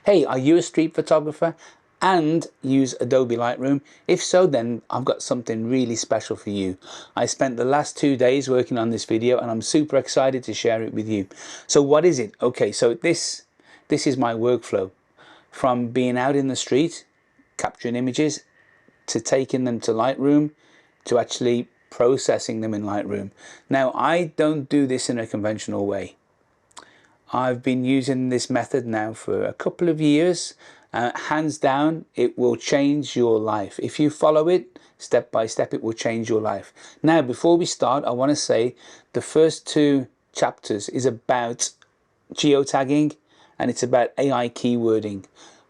Hey, are you a street photographer and use Adobe Lightroom? If so, then I've got something really special for you. I spent the last 2 days working on this video and I'm super excited to share it with you. So what is it? Okay, so this is my workflow from being out in the street, capturing images, to taking them to Lightroom, to actually processing them in Lightroom. Now, I don't do this in a conventional way. I've been using this method now for a couple of years. Hands down, it will change your life. If you follow it step by step, it will change your life. Now, before we start, I want to say the first 2 chapters is about geotagging and it's about AI keywording.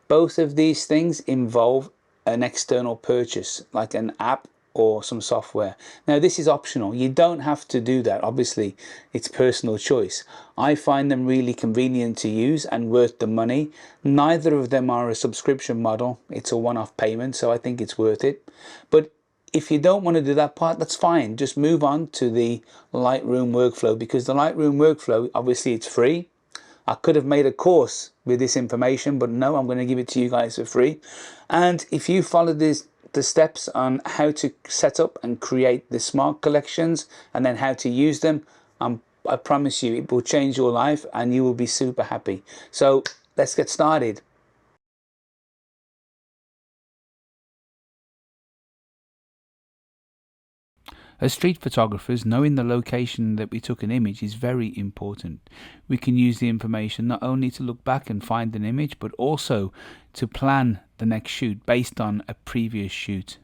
Both of these things involve an external purchase, like an app or some software. Now, this is optional. You don't have to do that. Obviously, it's personal choice. I find them really convenient to use and worth the money. Neither of them are a subscription model. It's a one-off payment, so I think it's worth it. But if you don't want to do that part, that's fine. Just move on to the Lightroom workflow, because the Lightroom workflow, obviously it's free. I could have made a course with this information, but no, I'm going to give it to you guys for free. And if you follow the steps on how to set up and create the smart collections and then how to use them, I promise you it will change your life and you will be super happy. So let's get started. As street photographers, knowing the location that we took an image is very important. We can use the information not only to look back and find an image, but also to plan the next shoot based on a previous shoot.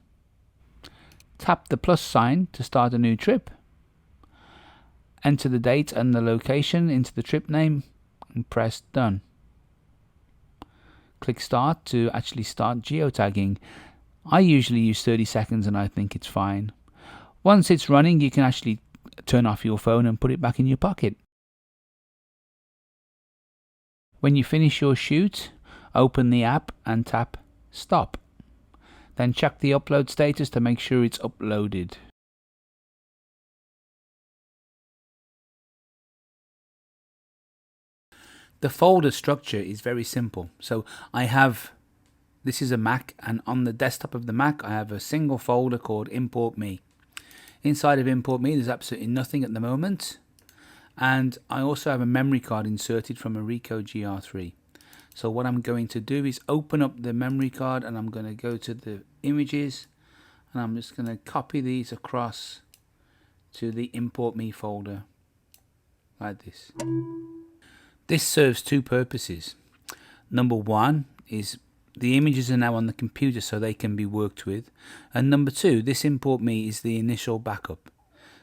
Tap the plus sign to start a new trip. Enter the date and the location into the trip name and press done. Click start to actually start geotagging. I usually use 30 seconds and I think it's fine. Once it's running, you can actually turn off your phone and put it back in your pocket. When you finish your shoot, open the app and tap stop. Then check the upload status to make sure it's uploaded. The folder structure is very simple. So this is a Mac, and on the desktop of the Mac I have a single folder called Import Me. Inside of Import Me there's absolutely nothing at the moment, and I also have a memory card inserted from a Ricoh GR3. So what I'm going to do is open up the memory card and I'm going to go to the images and I'm just going to copy these across to the Import Me folder like this. This serves 2 purposes. Number 1 is the images are now on the computer so they can be worked with, and number 2, this Import Me is the initial backup.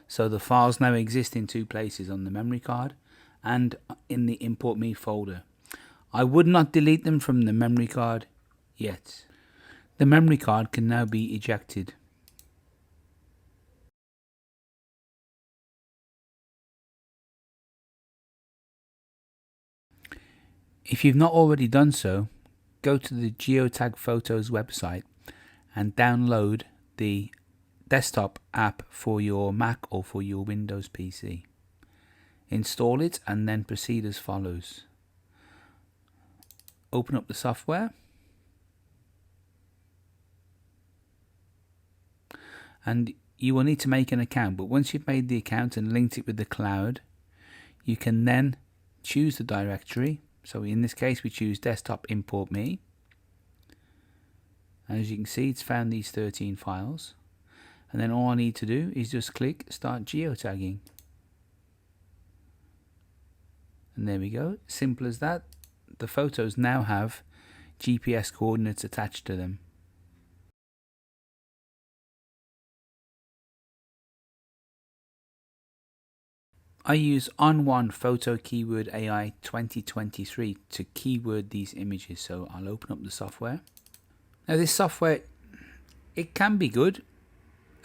So the files now exist in 2 places, on the memory card and in the Import Me folder. I would not delete them from the memory card yet. The memory card can now be ejected. If you've not already done so, go to the Geotag Photos website and download the desktop app for your Mac or for your Windows PC. Install it and then proceed as follows. Open up the software and you will need to make an account, but once you've made the account and linked it with the cloud, you can then choose the directory. So in this case we choose desktop Import Me. And as you can see, it's found these 13 files, and then all I need to do is just click start geotagging, and there we go. Simple as that. The photos now have GPS coordinates attached to them. I use On1 Photo Keyword AI 2023 to keyword these images, so I'll open up the software. Now this software, it can be good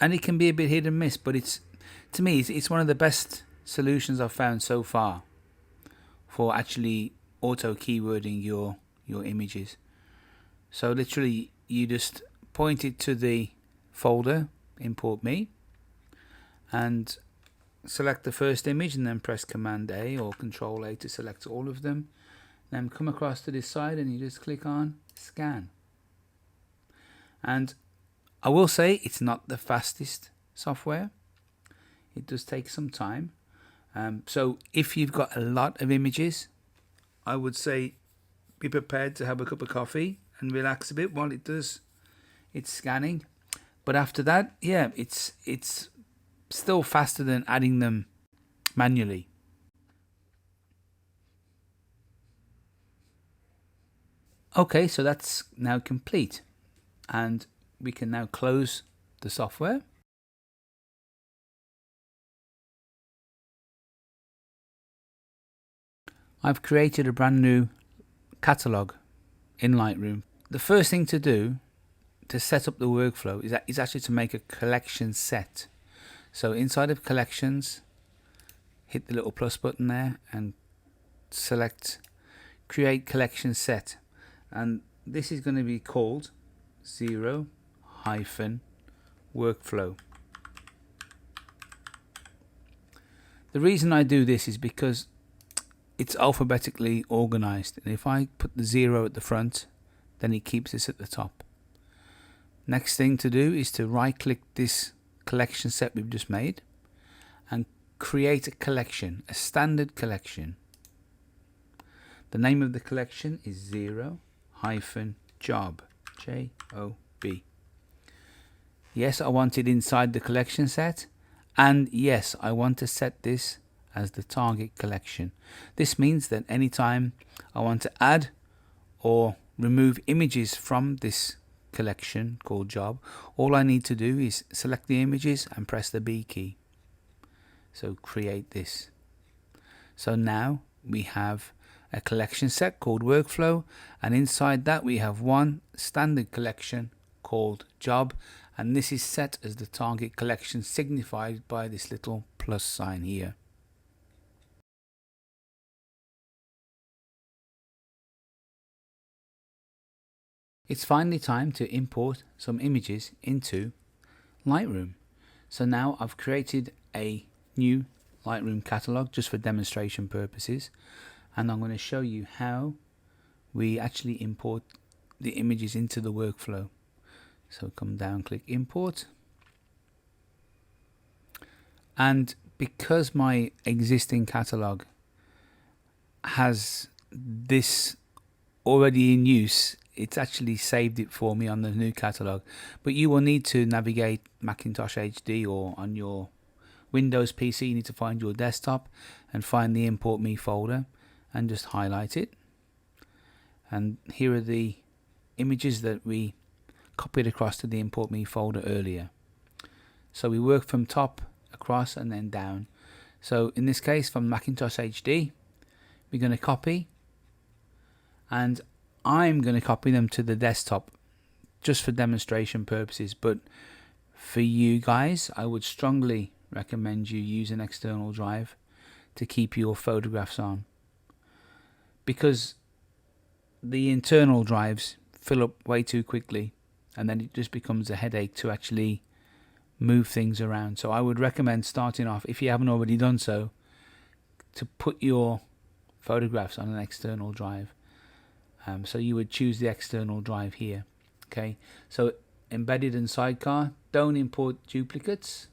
and it can be a bit hit and miss, but to me it's one of the best solutions I've found so far for actually auto keywording your images. So literally you just point it to the folder Import Me and select the first image and then press Command A or Control A to select all of them. Then come across to this side and you just click on scan. And I will say it's not the fastest software. It does take some time. So if you've got a lot of images, I would say be prepared to have a cup of coffee and relax a bit while it does its scanning. But after that, yeah, it's still faster than adding them manually. Okay, so that's now complete, and we can now close the software. I've created a brand new catalog in Lightroom. The first thing to do to set up the workflow is actually to make a collection set. So inside of collections, hit the little plus button there and select create collection set, and this is going to be called 0-workflow. The reason I do this is because it's alphabetically organized, and if I put the 0 at the front, then it keeps this at the top. Next thing to do is to right click this collection set we've just made and create a collection, a standard collection. The name of the collection is 0-job, J-O-B. Yes, I want it inside the collection set, and yes, I want to set this as the target collection. This means that anytime I want to add or remove images from this collection called job, all I need to do is select the images and press the B key. So create this. So now we have a collection set called workflow, and inside that we have one standard collection called job, and this is set as the target collection, signified by this little plus sign here. It's finally time to import some images into Lightroom. So now I've created a new Lightroom catalog just for demonstration purposes, and I'm going to show you how we actually import the images into the workflow. So come down, click import, and because my existing catalog has this already in use, it's actually saved it for me on the new catalog. But you will need to navigate Macintosh HD, or on your Windows PC you need to find your desktop and find the import me folder and just highlight it. And here are the images that we copied across to the import me folder earlier. So we work from top across and then down. So in this case, from Macintosh HD, we're going to copy, and I'm going to copy them to the desktop just for demonstration purposes. But for you guys, I would strongly recommend you use an external drive to keep your photographs on, because the internal drives fill up way too quickly, and then it just becomes a headache to actually move things around. So I would recommend starting off, if you haven't already done so, to put your photographs on an external drive. So you would choose the external drive here. Okay, so embedded and sidecar, don't import duplicates,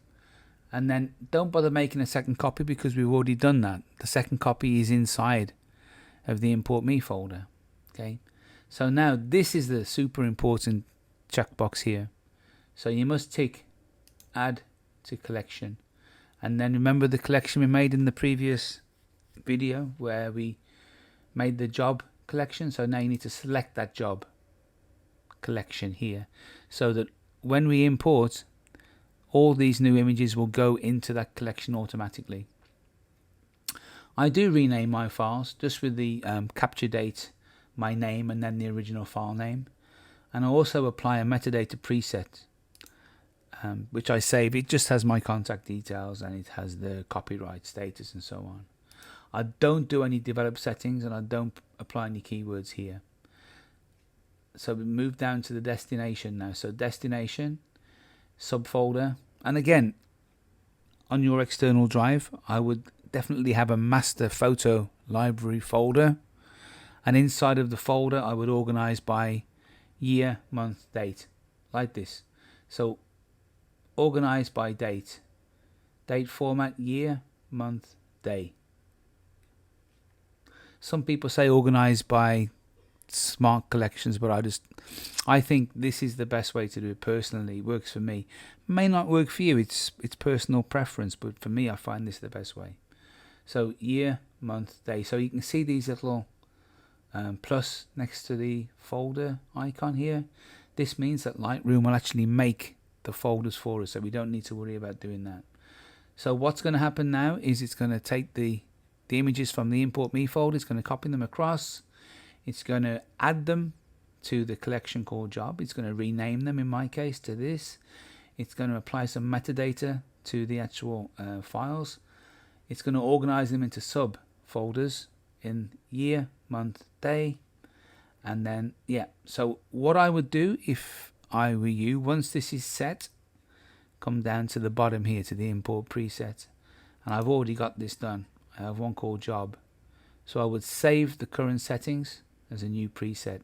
and then don't bother making a second copy because we've already done that. The second copy is inside of the import me folder. Okay, so now this is the super important checkbox here. So you must tick add to collection, and then remember the collection we made in the previous video where we made the job collection. So now you need to select that job collection here, so that when we import, all these new images will go into that collection automatically. I do rename my files just with the capture date, my name, and then the original file name, and I also apply a metadata preset which I save. It just has my contact details and it has the copyright status and so on. I don't do any develop settings, and I don't apply any keywords here. So we move down to the destination now. So destination, subfolder, and again, on your external drive, I would definitely have a master photo library folder, and inside of the folder I would organize by year, month, date, like this. So organize by date, date format, year, month, day. Some people say organize by smart collections, but I think this is the best way to do it personally. It works for me. May not work for you, it's personal preference, but for me I find this the best way. So year, month, day. So you can see these little plus next to the folder icon here. This means that Lightroom will actually make the folders for us, so we don't need to worry about doing that. So what's going to happen now is it's going to take the images from the import me folder, it's going to copy them across, it's going to add them to the collection called job, it's going to rename them in my case to this, it's going to apply some metadata to the actual files, it's going to organize them into subfolders in year, month, day, and then so what I would do if I were you, once this is set, come down to the bottom here to the import preset, and I've already got this done. I have one called job, so I would save the current settings as a new preset.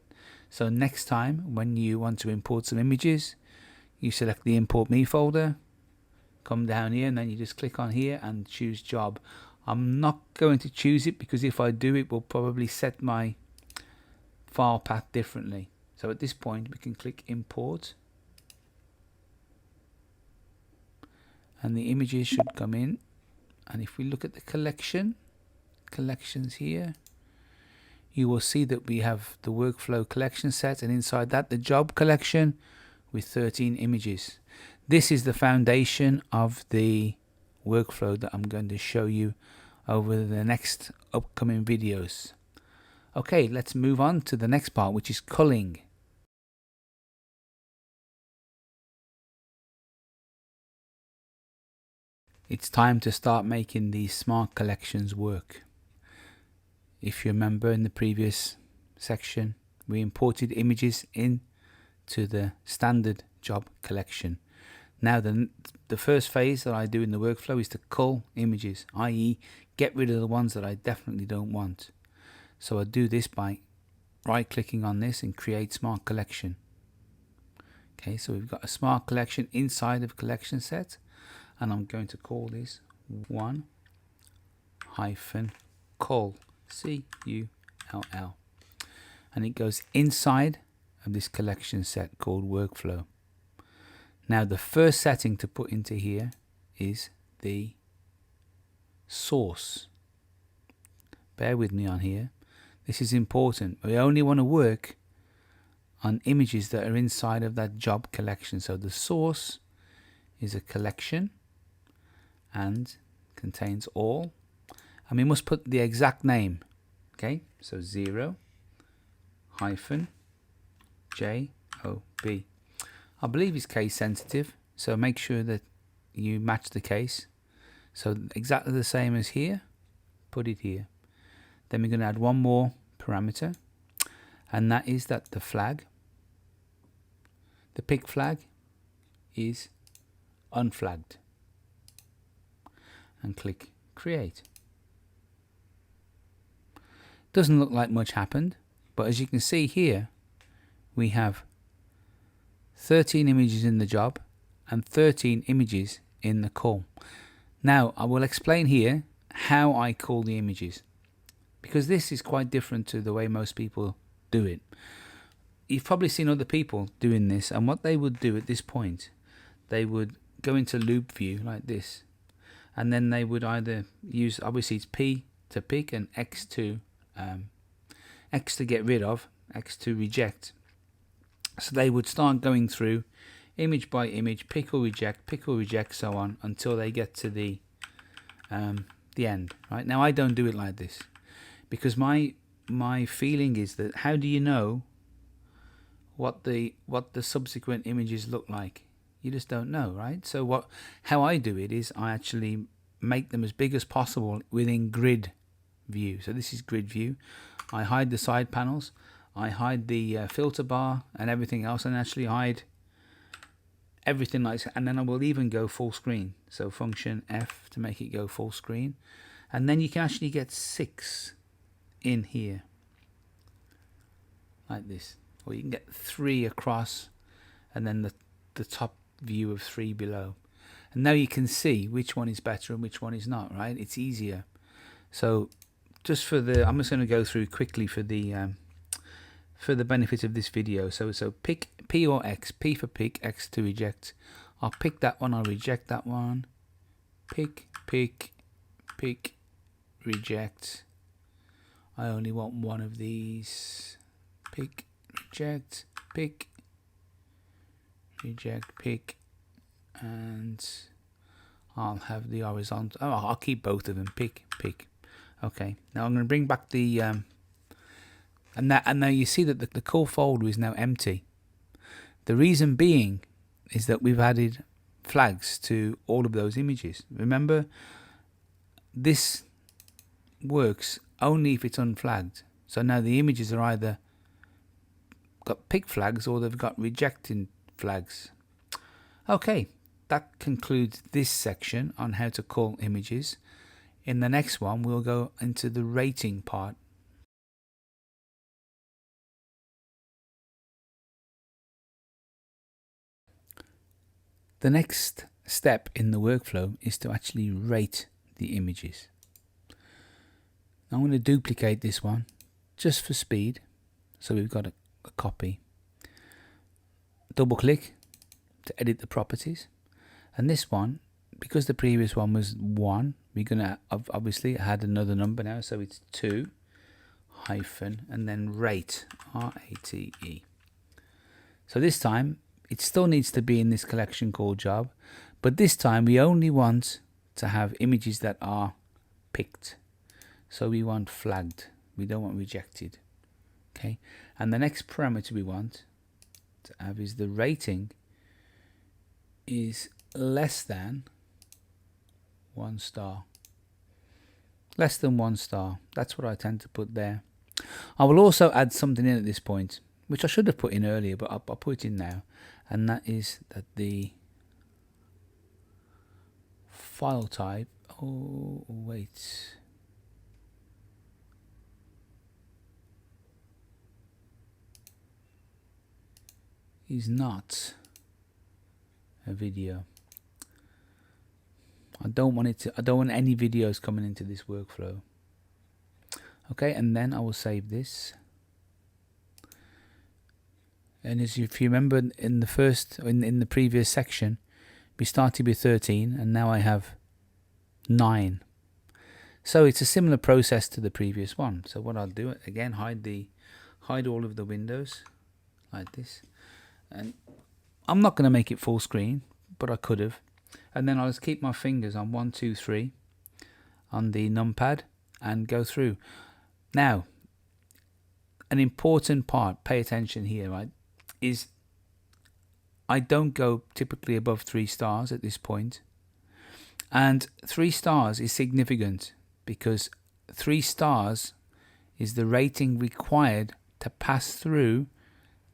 So next time when you want to import some images, you select the import me folder, come down here, and then you just click on here and choose job. I'm not going to choose it because if I do, it will probably set my file path differently. So at this point we can click import, and the images should come in. And if we look at the collections here, you will see that we have the workflow collection set, and inside that the job collection with 13 images. This is the foundation of the workflow that I'm going to show you over the next upcoming videos. Okay, let's move on to the next part, which is culling. It's time to start making these smart collections work. If you remember in the previous section, we imported images into the standard job collection. Now the first phase that I do in the workflow is to cull images, i.e. get rid of the ones that I definitely don't want. So I do this by right clicking on this and create smart collection. Okay, so we've got a smart collection inside of collection set, and I'm going to call this 1-cull, C-U-L-L, and it goes inside of this collection set called workflow. Now the first setting to put into here is the source. Bear with me on here, this is important. We only want to work on images that are inside of that job collection. So the source is a collection and contains all, and we must put the exact name. Okay, so 0-job. I believe it's case sensitive, so make sure that you match the case. So exactly the same as here, put it here. Then we're going to add one more parameter, and that is that the flag, the pick flag, is unflagged, and click create. Doesn't look like much happened, but as you can see here, we have 13 images in the job and 13 images in the cull. Now I will explain here how I cull the images, because this is quite different to the way most people do it. You've probably seen other people doing this, and what they would do at this point, they would go into loop view like this, and then they would either use, obviously it's P to pick and X to get rid of, X to reject. So they would start going through image by image, pick or reject, so on, until they get to the end. Right now I don't do it like this, because my feeling is that how do you know what the subsequent images look like? You just don't know, right? So how I do it is I actually make them as big as possible within grid view. So this is grid view. I hide the side panels, I hide the filter bar and everything else, and actually hide everything like that. And then I will even go full screen. So function F to make it go full screen, and then you can actually get 6 in here. like this, or you can get 3 across and then the top view of 3 below. And now you can see which one is better and which one is not, right? It's easier. So just for the, I'm just going to go through quickly for the benefit of this video. So pick P or X. P for pick, X to reject. I'll pick that one, I'll reject that one. Pick, reject. I only want one of these. Pick, reject, pick, reject, pick, and I'll have the horizontal. Oh, I'll keep both of them. Pick. Okay. Now I'm going to bring back the and now you see that the core folder is now empty. The reason being is that we've added flags to all of those images. Remember, this works only if it's unflagged. So now the images are either got pick flags or they've got rejecting flags. Okay, that concludes this section on how to cull images. In the next one, we'll go into the rating part. The next step in the workflow is to actually rate the images. I'm going to duplicate this one just for speed, so we've got a copy. Double click to edit the properties, and this one, because the previous one was 1, we're going to obviously add another number now, so it's 2 hyphen and then rate, R-A-T-E. So this time it still needs to be in this collection called job, but this time we only want to have images that are picked. So we want flagged, we don't want rejected. Okay, and the next parameter we want to have is the rating is less than 1 star. Less than 1 star. That's what I tend to put there. I will also add something in at this point, which I should have put in earlier, but I'll put it in now, and that is that the file type, oh wait, is not a video. I don't want any videos coming into this workflow. Okay, and then I will save this. And as if you remember in the previous section, we started with 13 and now I have 9. So it's a similar process to the previous one. So what I'll do, again, hide all of the windows like this. And I'm not going to make it full screen, but I could have. And then I'll just keep my fingers on 1, 2, 3 on the numpad and go through. Now, an important part, pay attention here, right, is I don't go typically above 3 stars at this point. And 3 stars is significant because 3 stars is the rating required to pass through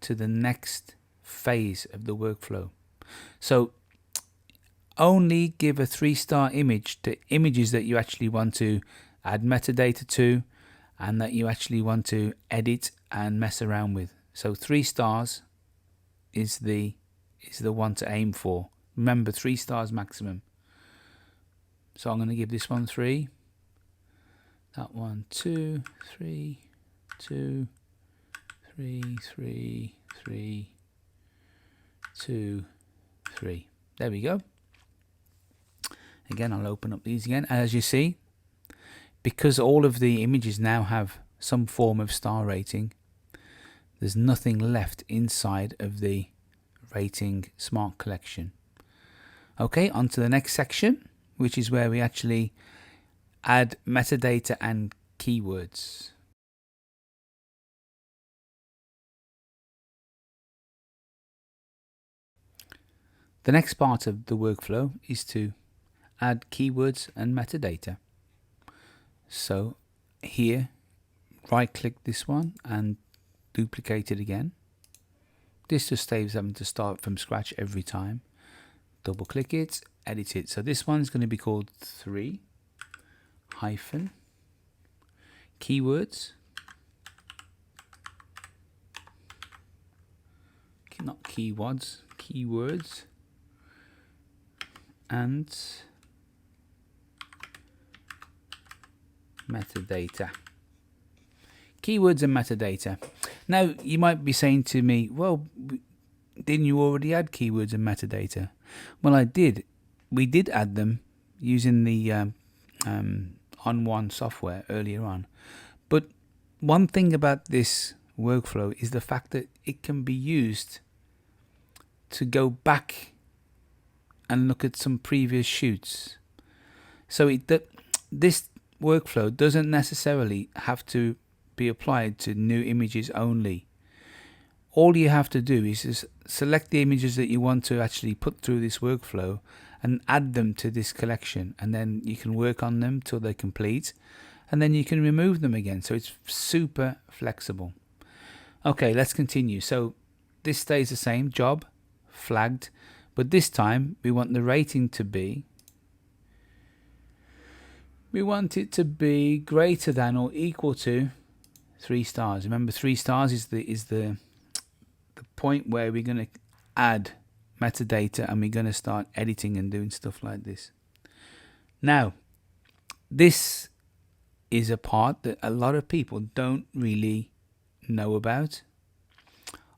to the next phase of the workflow. So only give a 3-star image to images that you actually want to add metadata to and that you actually want to edit and mess around with. So 3 stars is the one to aim for. Remember, 3 stars maximum. So I'm going to give this one 3, that one 2, 3, 2, 3, 3, 3, 2, 3. There we go. Again, I'll open up these again. As you see, because all of the images now have some form of star rating, there's nothing left inside of the rating smart collection. Okay, on to the next section, which is where we actually add metadata and keywords. The next part of the workflow is to add keywords and metadata. So here, right click this one and duplicate it again. This just saves having to start from scratch every time. Double click it, edit it. So this one's going to be called 3 hyphen keywords not keywords, keywords and metadata. Keywords and metadata. Now you might be saying to me, well, didn't you already add keywords and metadata? Well, I did. We did add them using the On1 software earlier on. But one thing about this workflow is the fact that it can be used to go back and look at some previous shoots. So this workflow doesn't necessarily have to be applied to new images only. All you have to do is just select the images that you want to actually put through this workflow and add them to this collection, and then you can work on them till they're complete, and then you can remove them again. So it's super flexible. Okay, let's continue. So this stays the same, job, flagged, but this time we want the rating to be, we want it to be greater than or equal to 3 stars. Remember, 3 stars is the point where we're going to add metadata and we're going to start editing and doing stuff like this. Now, this is a part that a lot of people don't really know about.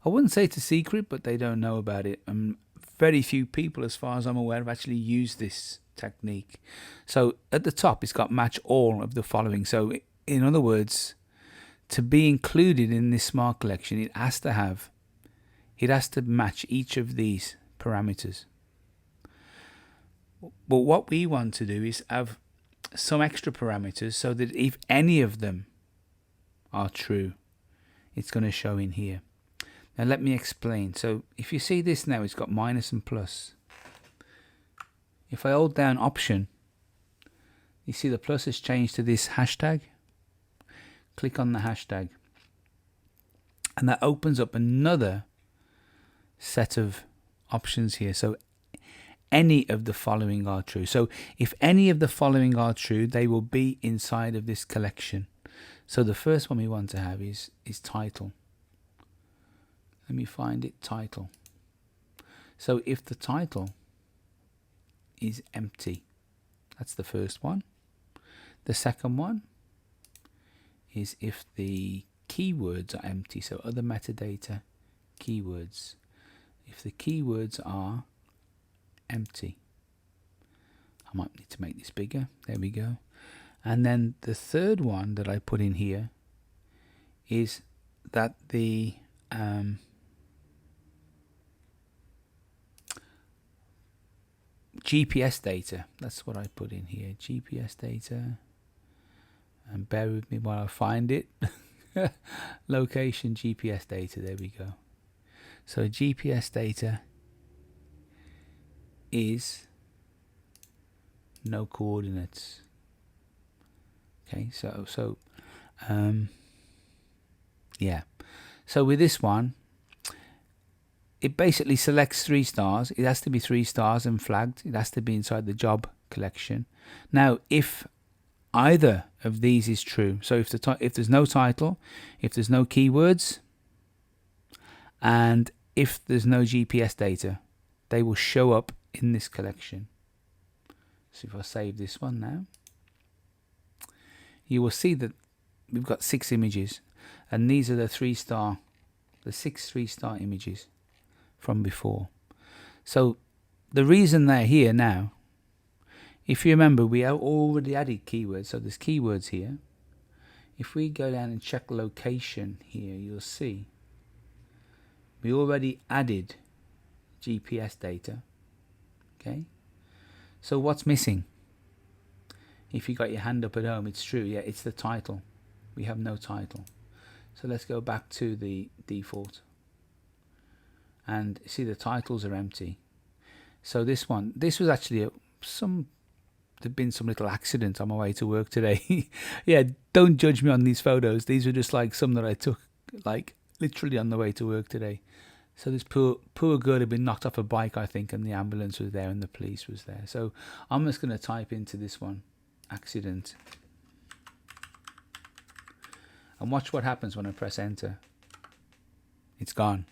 I wouldn't say it's a secret, but they don't know about it. And very few people, as far as I'm aware, have actually used this technique. So at the top, it's got match all of the following. So in other words, to be included in this smart collection, it has to match each of these parameters. But what we want to do is have some extra parameters so that if any of them are true, it's going to show in here. Now let me explain. So if you see this now, it's got minus and plus. If I hold down option, you see the plus has changed to this hashtag. Click on the hashtag and that opens up another set of options here. So any of the following are true. So if any of the following are true, they will be inside of this collection. So the first one we want to have is title. Let me find it, title. So if the title is empty, that's the first one. The second one is if the keywords are empty, so other metadata, keywords. If the keywords are empty, I might need to make this bigger. There we go. And then the third one that I put in here is that the GPS data, that's what I put in here, GPS data, and bear with me while I find it. Location GPS data, there we go. So GPS data is no coordinates. Okay, so yeah. So with this one, it basically selects 3 stars. It has to be 3 stars and flagged. It has to be inside the job collection. Now, if either of these is true, so if there's no title, if there's no keywords, and if there's no GPS data, they will show up in this collection. So if I save this one now, you will see that we've got 6 images, and these are the 6 3-star images from before. So the reason they're here now, if you remember, we have already added keywords, so there's keywords here. If we go down and check location here, you'll see we already added GPS data. Okay, so what's missing? If you got your hand up at home, it's true. Yeah, it's the title. We have no title. So let's go back to the default. And see, the titles are empty. So this was actually there'd been some little accident on my way to work today. Yeah, don't judge me on these photos. These are just like some that I took like literally on the way to work today. So this poor girl had been knocked off a bike, I think, and the ambulance was there and the police was there. So I'm just going to type into this one, accident. And watch what happens when I press enter. It's gone.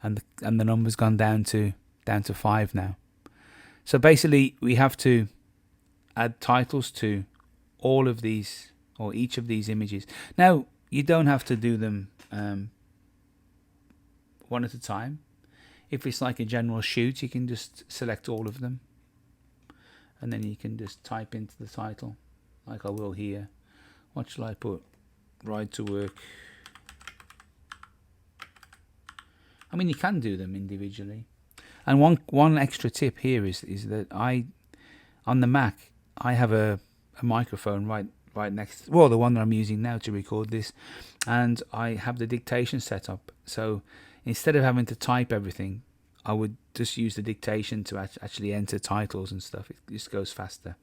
and the number's gone down to 5 now. So basically we have to add titles to all of these, or each of these images. Now you don't have to do them one at a time. If it's like a general shoot, you can just select all of them, and then you can just type into the title, like I will here. What shall I put? Ride to work. I mean, you can do them individually. And one extra tip here is that on the Mac, I have a microphone right next, well, the one that I'm using now to record this, and I have the dictation set up. So instead of having to type everything, I would just use the dictation to actually enter titles and stuff. It just goes faster.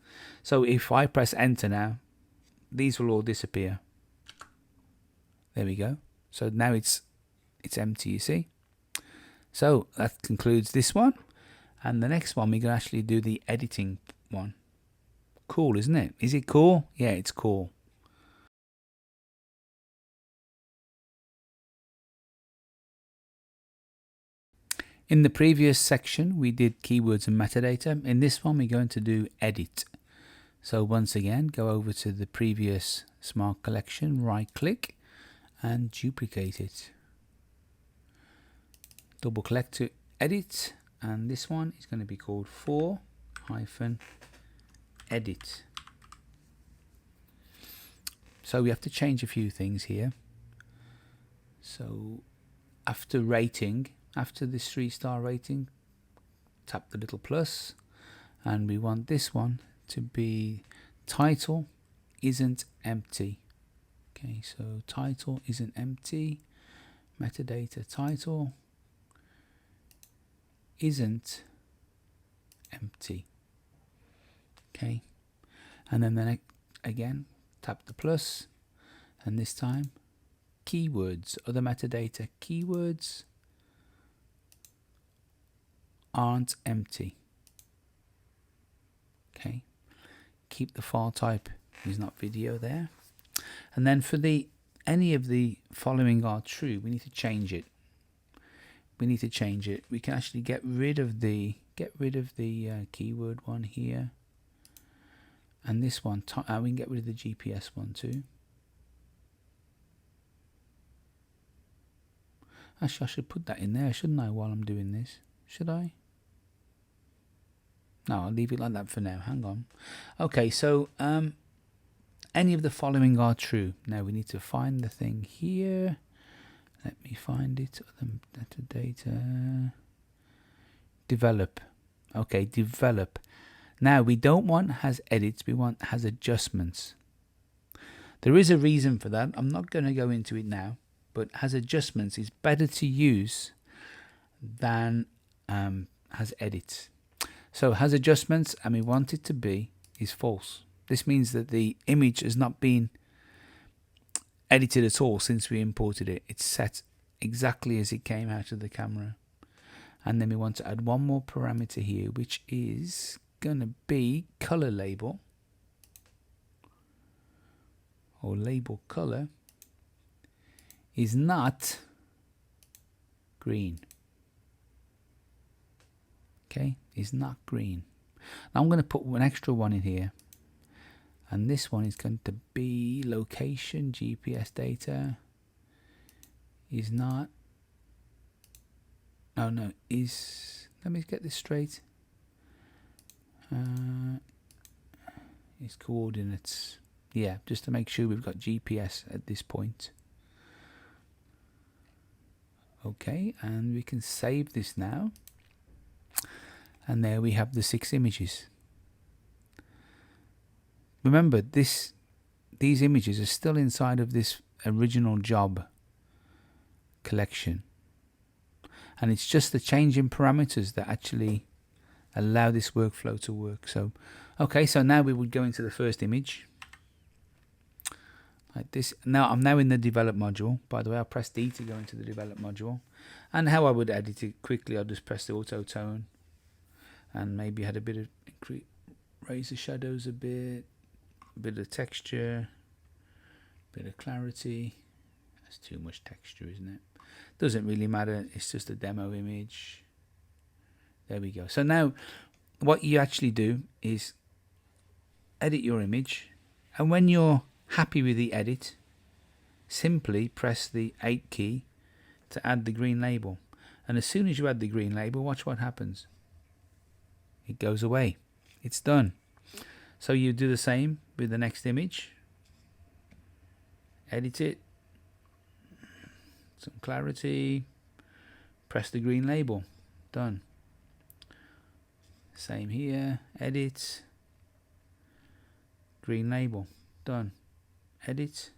So if I press enter now, these will all disappear. There we go. So now it's empty, you see. So that concludes this one, and the next one we can actually do the editing one. Cool, isn't it? Is it cool? Yeah, it's cool. In the previous section we did keywords and metadata. In this one we're going to do edit. So once again, go over to the previous Smart Collection, right click and duplicate it. Double click to edit, and this one is going to be called for-edit. So we have to change a few things here. So after rating, after this 3-star rating, tap the little plus, and we want this one to be title isn't empty. Okay, so title isn't empty, metadata title isn't empty. Okay, and then again tap the plus, and this time keywords, other metadata keywords aren't empty. Okay, keep the file type is not video there, and then for any of the following are true, we need to change it. We can actually get rid of the keyword one here, and this one we can get rid of the GPS one too. Actually, I should put that in there, shouldn't I, while I'm doing this? Should I? No, I'll leave it like that for now. Hang on. Okay, so any of the following are true. Now we need to find the thing here. Let me find it. Metadata. Develop. Okay, develop. Now we don't want has edits, we want has adjustments. There is a reason for that. I'm not going to go into it now, but has adjustments is better to use than has edits. So has adjustments, and we want it to be is false. This means that the image has not been edited at all since we imported it. It's set exactly as it came out of the camera. And then we want to add one more parameter here, which is going to be color label, or label color is not green. Okay, is not green. Now I'm going to put an extra one in here, and this one is going to be location GPS data is not, no, is, let me get this straight, is coordinates. Yeah, just to make sure we've got GPS at this point. Okay, and we can save this now, and there we have the 6 images. Remember, these images are still inside of this original job collection, and it's just the change in parameters that actually allow this workflow to work. So okay, so now we would go into the first image like this. Now I'm now in the develop module. By the way, I'll press D to go into the develop module, and how I would edit it quickly, I'll just press the auto tone, and maybe had a bit of raise the shadows a bit of texture, bit of clarity, That's too much texture, isn't it? Doesn't really matter, it's just a demo image. There we go. So now what you actually do is edit your image, and when you're happy with the edit, simply press the 8 key to add the green label. And as soon as you add the green label, watch what happens. It goes away. It's done. So you do the same with the next image. Edit it. Some clarity. Press the green label. Done. Same here. Edit. Green label. Done. Edit.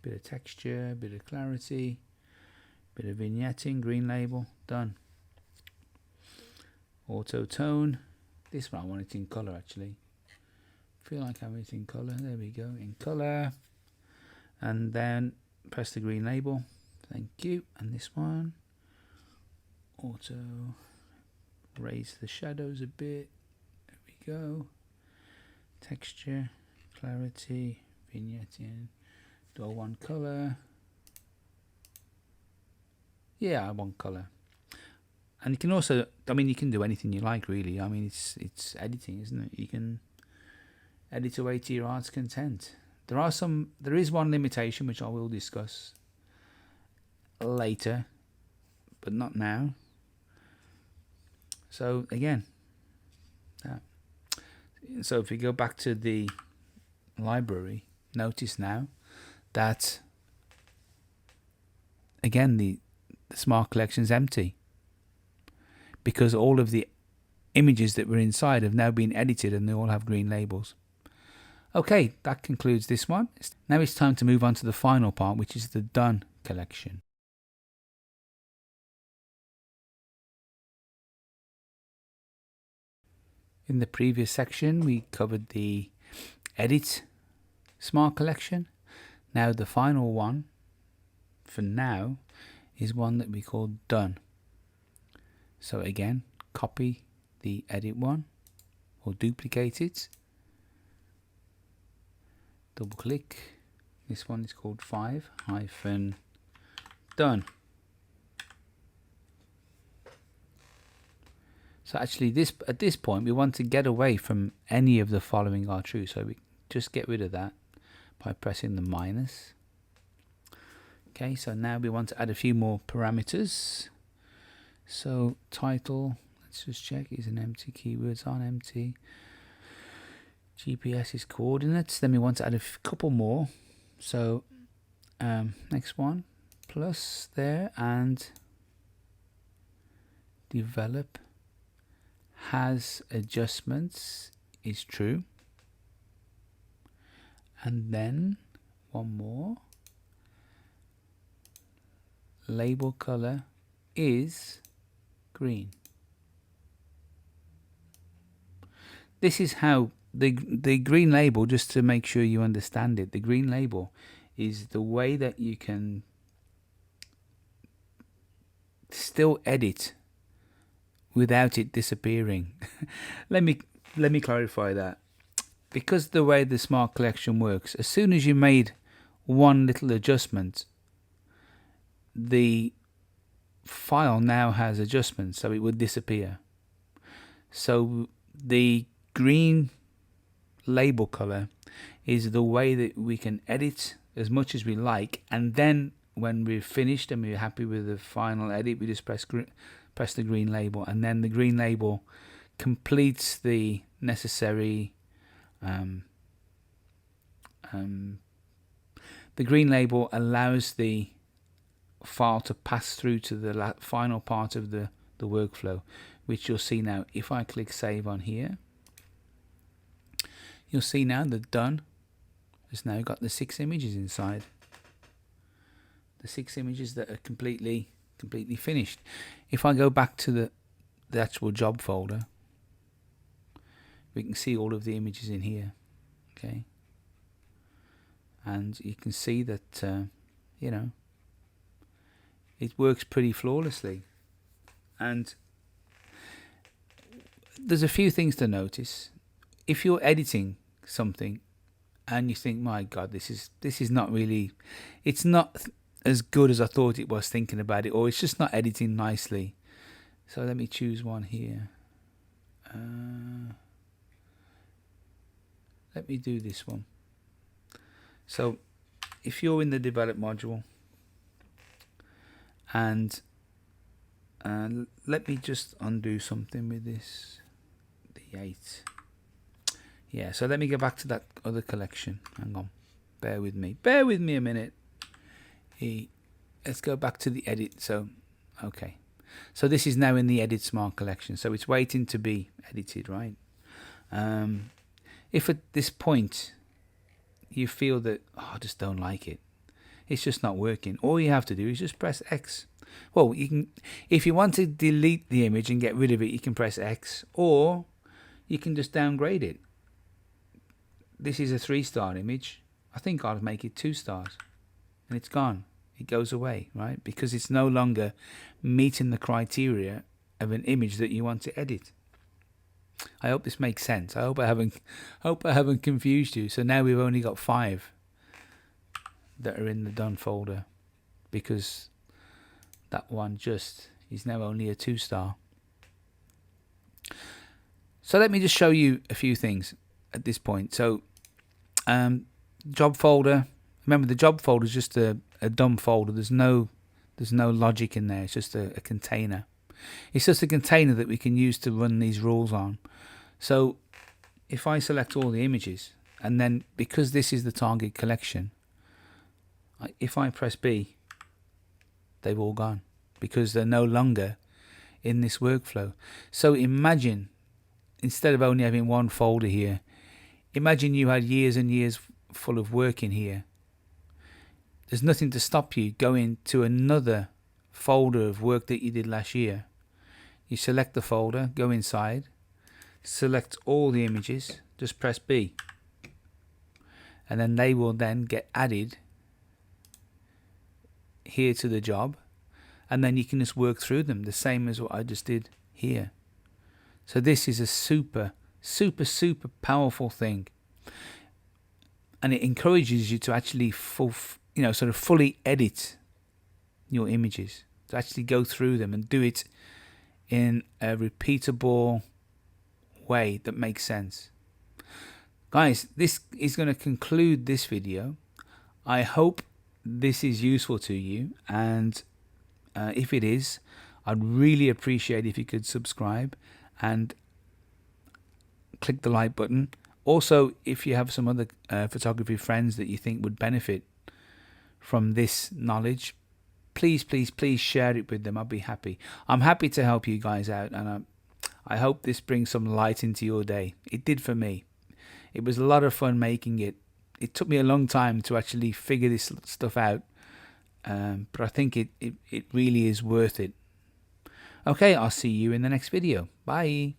Bit of texture, bit of clarity, bit of vignetting, green label, done. Auto tone. This one I want it in color actually. Feel like having it in color. There we go, in color. And then press the green label. Thank you. And this one. Auto. Raise the shadows a bit. There we go. Texture, clarity, vignetting. Do I want color? Yeah, I want color. And you can also, I mean, you can do anything you like really. I mean, it's editing, isn't it? You can edit away to your heart's content. There is one limitation which I will discuss later, but not now. So again, so if we go back to the library, notice now that again the Smart Collection is empty because all of the images that were inside have now been edited and they all have green labels. Okay, that concludes this one. Now it's time to move on to the final part, which is the Done collection. In the previous section we covered the Edit Smart Collection. Now the final one for now is one that we call Done. So again, copy the edit one or duplicate it. Double click. This one is called 5-Done. So actually at this point we want to get away from any of the following are true. So we just get rid of that by pressing the minus. Okay, so now we want to add a few more parameters. So title, let's just check, is an empty, keywords aren't empty. GPS is coordinates. Then we want to add a couple more. So next one, plus there, and develop has adjustments is true. And then one more, label color is green. This is how the green label, just to make sure you understand it, the green label is the way that you can still edit without it disappearing. let me clarify that. Because the way the Smart Collection works, as soon as you made one little adjustment, the file now has adjustments, so it would disappear. So the green label color is the way that we can edit as much as we like, and then when we're finished and we're happy with the final edit, we just press the green label, and then the green label completes the necessary the green label allows the file to pass through to the final part of the workflow, which you'll see now. If I click save on here, you'll see now that Done has now got the 6 images inside. The 6 images that are completely finished. If I go back to the actual job folder, we can see all of the images in here. Okay, and you can see that you know, it works pretty flawlessly. And there's a few things to notice. If you're editing something and you think, my God, this is not really, it's not as good as I thought it was thinking about it, or it's just not editing nicely. So let me choose one here. Let me do this one. So if you're in the develop module, and let me just undo something with this, the 8. Yeah, so let me go back to that other collection. Hang on, bear with me a minute. Let's go back to the edit. So okay, so this is now in the edit smart collection, so it's waiting to be edited, right? If at this point you feel that, oh, I just don't like it, it's just not working, all you have to do is just press X. Well, you can, if you want to delete the image and get rid of it, you can press X, or you can just downgrade it. This is a 3-star image. I think I'll make it 2 stars, and it's gone. It goes away, right? Because it's no longer meeting the criteria of an image that you want to edit. I hope this makes sense. I hope I haven't confused you. So now we've only got 5 that are in the done folder, because that one just is now only a 2-star. So let me just show you a few things at this point. So job folder, remember the job folder is just a dumb folder. There's no logic in there. It's just a container. It's just a container that we can use to run these rules on. So if I select all the images, and then because this is the target collection, if I press B, they've all gone, because they're no longer in this workflow. So imagine, instead of only having one folder here, imagine you had years and years full of work in here. There's nothing to stop you going to another folder of work that you did last year. You select the folder, go inside, select all the images, just press B, and then they will then get added here to the job, and then you can just work through them the same as what I just did here. So this is a super powerful thing, and it encourages you to actually sort of fully edit your images, to actually go through them and do it in a repeatable way that makes sense. Guys, this is going to conclude this video. I hope this is useful to you, and if it is, I'd really appreciate if you could subscribe and click the like button. Also, if you have some other photography friends that you think would benefit from this knowledge, please share it with them. I'll be happy. I'm happy to help you guys out, and I hope this brings some light into your day. It did for me. It was a lot of fun making it. It took me a long time to actually figure this stuff out, but I think it really is worth it. Okay, I'll see you in the next video. Bye.